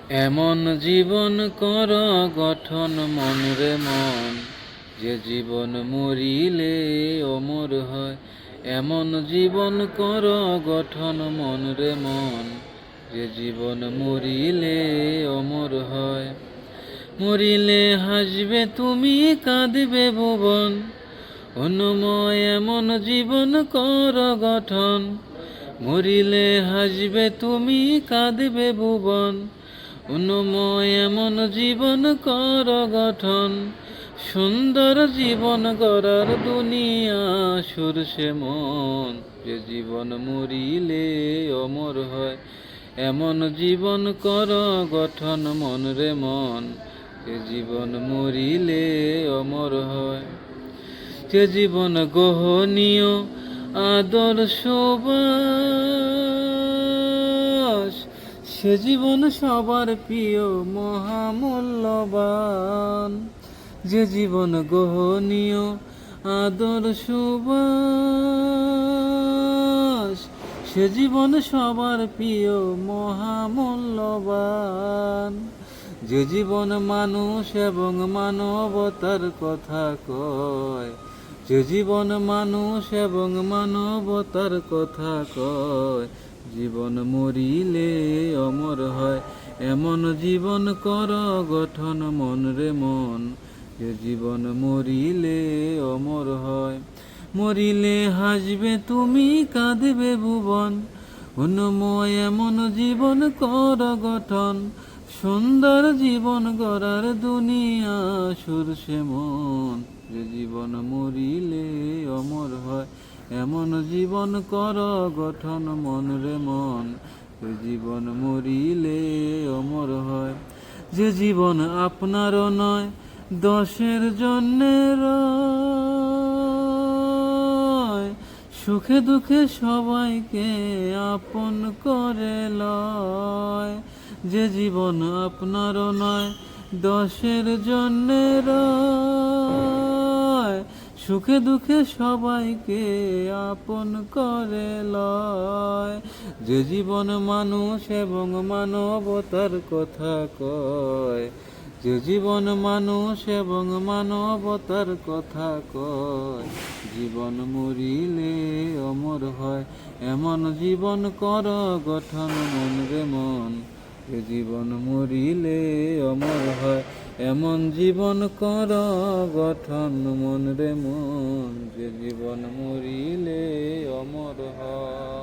এমন জীবন কর গঠন মন রে মন, যে জীবন মরিলে অমর হয়। এমন জীবন কর গঠন মন রে মন, যে জীবন মরিলে অমর হয়। মরিলে হাসবে তুমি, কাঁদবে ভুবন, অনুময় এমন জীবন কর গঠন। মরিলে হাসবে তুমি, কাঁদবে ভুবন, অনুময় এমন জীবন কর গঠন। সুন্দর জীবন গড়ার দুনিয়া সুরসে মন, যে জীবন মরিলে অমর হয়। এমন জীবন কর গঠন মন রে মন, যে জীবন মরিলে অমর হয়। যে জীবন গোহনীয় আদর্শবাস, সে জীবন সবার প্রিয় মহামূল্যবান। যে জীবন গোহনীয় আদর্শবাস, সে জীবন সবার প্রিয় মহামূল্যবান। যে জীবন মানুষ এবং মানবতার কথা কয়, যে জীবন মানুষ এবং মানবতার কথা কয়, জীবন মরিলে অমর হয়। এমন জীবন কর গঠন মন রে মন, যে জীবন মরিলে অমর হয়। মরিলে হাসবে তুমি, কাঁদবে ভুবন, অনুময় এমন জীবন কর গঠন। সুন্দর জীবন গড়ার দুনিয়া সুরসে মন, যে জীবন মরিলে অমর হয়। এমন জীবন কর গঠন মন রে মন, যে জীবন মরিলে অমর হয়। যে জীবন আপনারও নয়, দশের জন্যে রয়, সুখে দুঃখে সবাইকে আপন করে লয়। যে জীবন আপনারও নয়, দশের জন্যে রয়, সুখে দুঃখে সবাইকে আপন করে লয়। যে জীবন মানুষ এবং মানবতার কথা কয়, যে জীবন মানুষ এবং মানবতার কথা কয়, জীবন মরিলে অমর হয়। এমন জীবন কর গঠন মন রে মন, যে জীবন মরিলে অমর হয়। এমন জীবন কর গঠন মন রে মন, যে জীবন মরিলে অমর হয়।